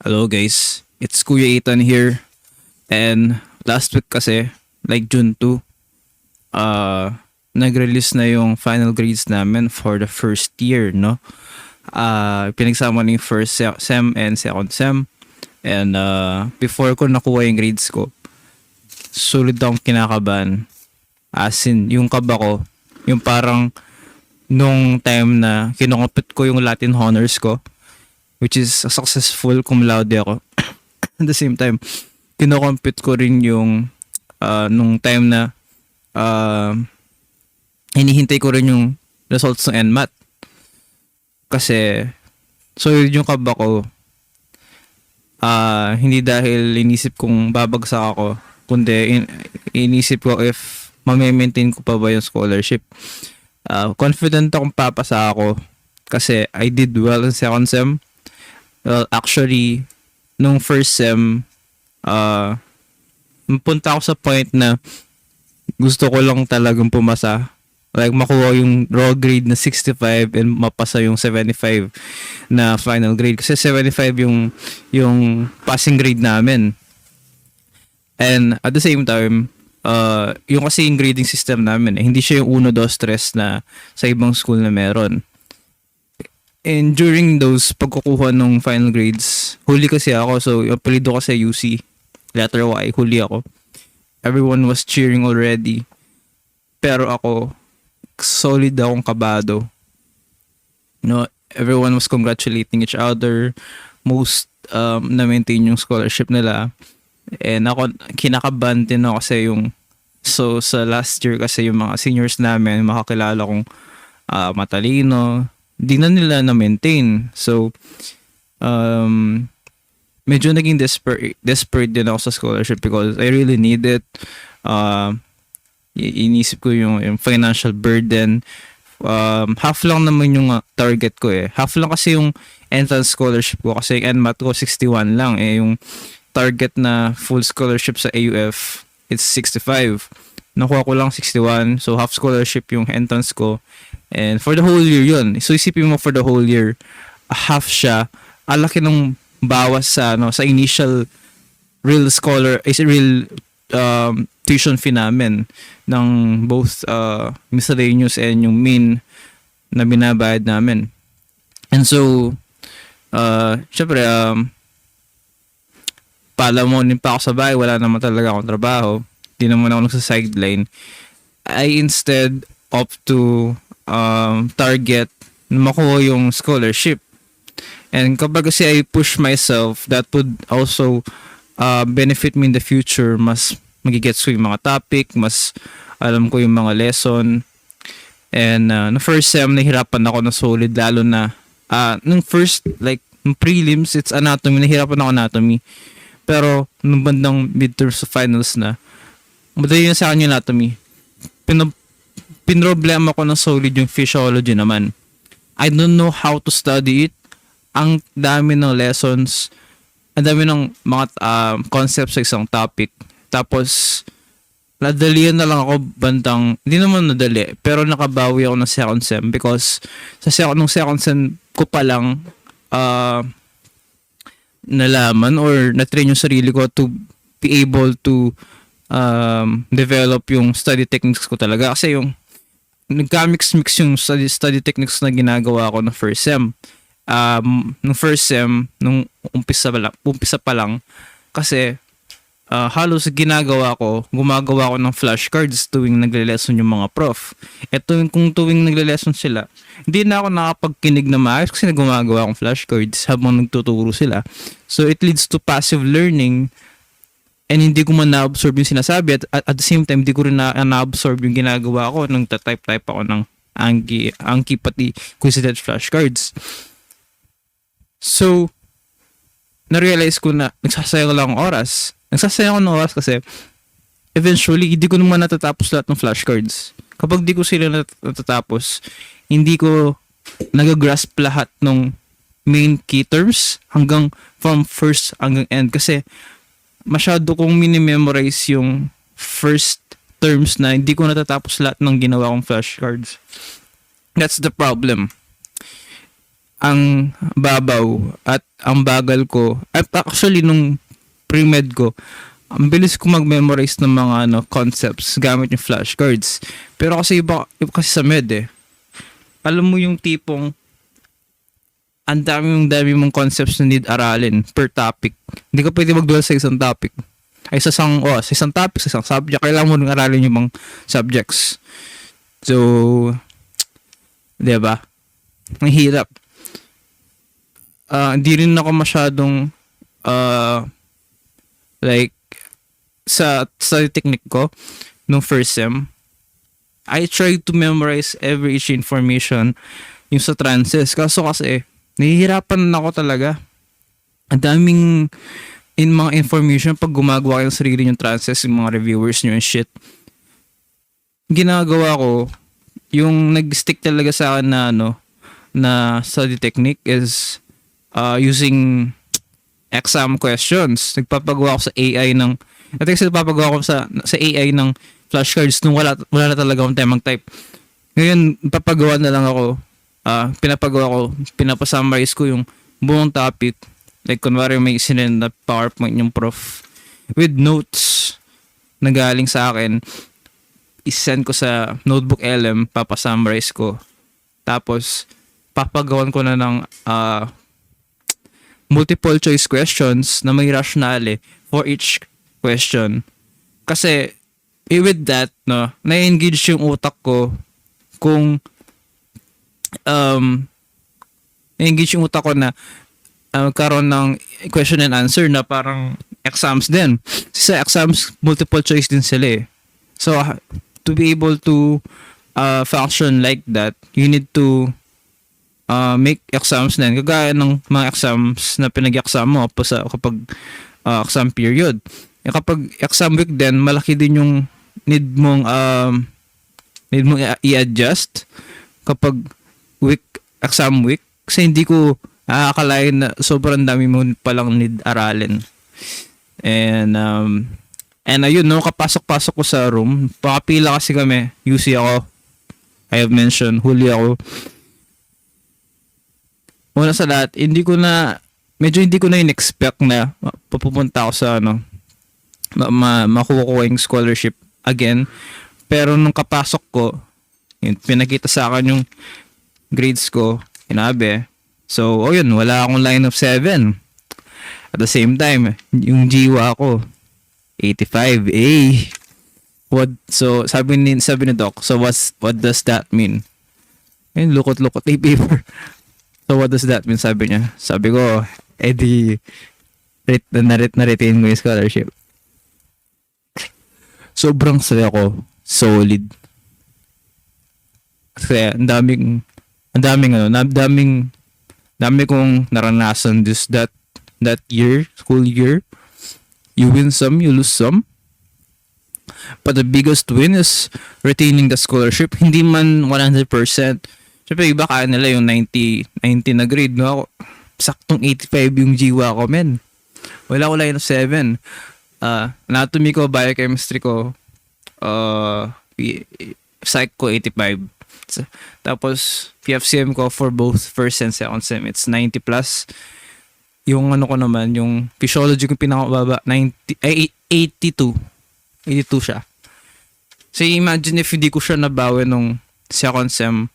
Hello guys, it's Kuya Ethan here. And last week kasi, like June 2, nag-release na yung final grades namin for the first year, no? Pinagsama na yung first sem and second sem. And before ko nakuha yung grades ko, sulit akong kinakabahan. As in, yung kaba ko, yung parang nung time na kinukupit ko yung Latin honors ko, which is a successful cum laude ako. At the same time, kinocompute ko rin yung nung time na hinihintay ko rin yung results ng NMAT. Kasi, so yung kaba ko, hindi dahil inisip kong babagsak ako, kundi inisip ko if mamimaintain ko pa ba yung scholarship. Confident akong papasa ako kasi I did well in second sem. Well, actually, nung first sem, napunta ako sa point na gusto ko lang talagang pumasa. Like, makuha yung raw grade na 65 and mapasa yung 75 na final grade. Kasi 75 yung passing grade namin. And at the same time, yung kasi yung grading system namin, hindi siya yung 1, 2, 3 na sa ibang school na meron. And during those pagkukuha ng final grades, huli kasi ako. So, yung apelido ko sa UC, letter Y, huli ako. Everyone was cheering already. Pero ako, solid akong kabado. No, everyone was congratulating each other. Most na-maintain yung scholarship nila. And ako, kinakabahan din ako kasi so sa last year kasi yung mga seniors namin, makakilala kong matalino, di na nila na-maintain. So, medyo naging desperate din ako sa scholarship because I really need it. Inisip ko yung financial burden. Half lang naman yung target ko eh. Half lang kasi yung entrance scholarship ko kasi yung NMAT ko 61 lang eh. Yung target na full scholarship sa AUF, it's 65. Nakuha ko lang 61. So, half scholarship yung entrance ko. And for the whole year yun. So, isipin mo for the whole year, half siya. Alaki ng bawas sa initial real tuition fee namin ng both miscellaneous and yung main na binabayad namin. And so, syempre, palamunin pa ako sa bahay. Wala naman talaga akong trabaho. Di naman ako nagsa-sideline. I instead opt to target na makuha yung scholarship. And kapag kasi I push myself, that would also benefit me in the future. Mas magigets ko yung mga topic, mas alam ko yung mga lesson. And no first sem, nahirapan ako na solid, lalo na nung first, like, nung prelims, it's anatomy, nahirapan ako anatomy. Pero nung bandang midterms to finals na, madali yun sa akin yung anatomy. Pinroblema ko ng solid yung physiology naman. I don't know how to study it. Ang dami ng lessons, ang dami ng mga concepts sa isang topic. Tapos, nadalian na lang ako bandang, hindi naman nadali, pero nakabawi ako ng second sem because sa second sem ko pa lang nalaman or na-train yung sarili ko to be able to develop yung study techniques ko talaga. Kasi yung nagka-mix yung study techniques na ginagawa ko ng first sem. Nung first sem, nung umpisa pa lang, kasi halos gumagawa ko ng flashcards tuwing nagle-lesson yung mga prof. Kung tuwing nagle-lesson sila, hindi na ako nakapagkinig na maayos kasi gumagawa akong flashcards habang nagtuturo sila. So it leads to passive learning and hindi ko man na-absorb yung sinasabi at the same time, hindi ko rin na-absorb yung ginagawa ko nung type ako ng Anki pati Quizlet flashcards. So, na-realize ko na nagsasayang lang ang oras. Nagsasayang ako ng oras kasi eventually, hindi ko naman natatapos lahat ng flashcards. Kapag di ko sila natatapos, hindi ko nagagrasp lahat ng main key terms hanggang from first hanggang end. Kasi masyado kong mini-memorize yung first terms na hindi ko natatapos lahat ng ginawa kong flashcards. That's the problem. ang babaw at ang bagal ko. At actually, nung pre-med ko, ang bilis ko mag-memorize ng mga concepts gamit yung flashcards. Pero kasi iba kasi sa med eh. Alam mo yung tipong ang dami mong concepts na need aralin per topic. Hindi ka pwede magdual sa isang topic. Ay sa isang topic, sa isang subject. Kailangan mo nang aralin yung mga subjects. So, di ba? Ang hirap. Hindi rin ako masyadong like sa study technique ko nung first sem. I tried to memorize every each information yung sa trances. Kaso kasi, nahihirapan na ako talaga. Ang daming mga information pag gumagawa kayo ng sarili yung trances, yung mga reviewers nyo and shit. Ginagawa ko, yung nag-stick talaga sa akin na na study technique is using exam questions. Nagpapagawa ko sa AI ng nagpapagawa ko sa AI ng flashcards nung wala na talaga akong temang type. Ngayon, papagawa na lang ako. Pinapasummarize ko yung buong topic. Like, kunwari may sinend na PowerPoint yung prof with notes na galing sa akin. Isend ko sa Notebook LM, papasummarize ko. Tapos, papagawan ko na ng multiple choice questions na may rationale for each question. Kasi, with that, na-engage yung utak ko kung na-engage yung utak ko na karoon ng question and answer na parang exams din. Sa exams, multiple choice din sila eh. So, to be able to function like that, you need to make exams din. Kagaya ng mga exams na pinag-exam mo kapag exam period. Kapag exam week din, malaki din yung need mong i-adjust kapag exam week. Kasi hindi ko akalain na sobrang dami mo palang need aralin. And ayun, kapasok-pasok ko sa room, pakapila kasi kami, UC ako, I have mentioned, huli ako. Una sa lahat, medyo hindi ko na in-expect na papupunta ako sa makuha ko yung scholarship again. Pero nung kapasok ko, pinakita sa akin yung grades ko, inabe. So, yun, wala akong line of 7. At the same time, yung GWA ko, 85. So, sabi ni Doc, so what does that mean? Ayun, lukot-lukot yung paper. So, what does that mean? Sabi niya. Sabi ko, na-retain ko yung scholarship. Sobrang saya ko. Solid. Kasi ang dami kong naranasan that year, school year. You win some, you lose some. But the biggest win is retaining the scholarship. Hindi man 100%. Siyempre, iba kaya nila yung 90 na grade. No? Ako, saktong 85 yung GWA ko, men. Wala ko line of 7. Anatomy ko, biochemistry ko, psych ko, 85. Tapos, PFCM ko for both first and second sem, it's 90 plus. Yung ko naman, yung physiology ko pinakababa, 82. 82 siya. So, imagine if hindi ko siya nabawi nung second sem.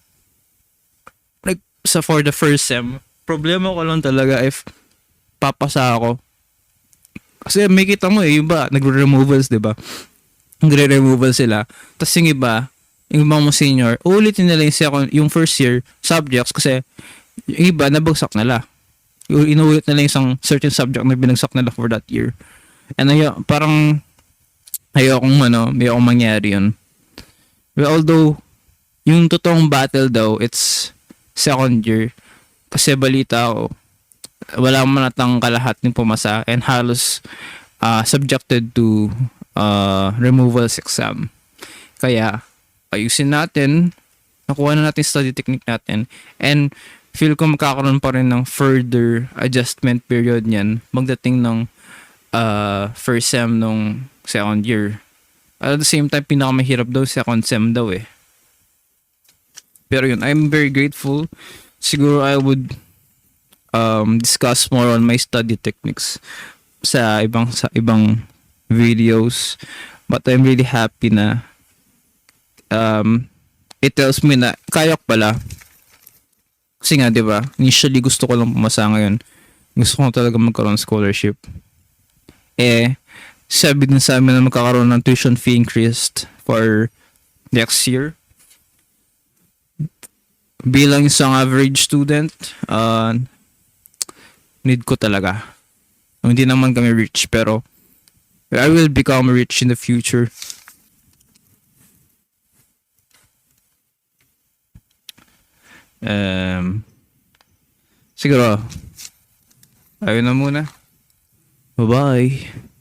Like, for the first sem, problema ko lang talaga if papasa ako. Kasi may kita mo yung iba, nagre-removals, diba? Nagre-removal sila. Tapos yung iba, yung mga senior, ulitin nila yung first year subjects kasi yung iba, nabagsak nila. Inuulit nila yung isang certain subject na binagsak nila for that year. And parang ayokong mangyari yun. But although, yung totoong battle daw, it's second year. Kasi balita ko, wala man natang kalahat ng pumasa and halos subjected to removals exam. Kaya, ayusin natin, nakuha na natin study technique natin, and feel ko magkakaroon pa rin ng further adjustment period niyan magdating ng first sem nung second year. At the same time, pinakamahirap daw second sem daw eh. Pero yun, I'm very grateful. Siguro I would discuss more on my study techniques sa ibang videos. But I'm really happy na it tells me na kaya ko pala. Kasi nga, 'di ba? Initially gusto ko lang pumasa, ngayon. Gusto ko talaga magkaroon ng scholarship. Sabi din sa amin na magkakaroon ng tuition fee increased for next year. Bilang isang average student, need ko talaga. Hindi naman kami rich, pero I will become rich in the future. Siguro, ayun na muna. Bye-bye.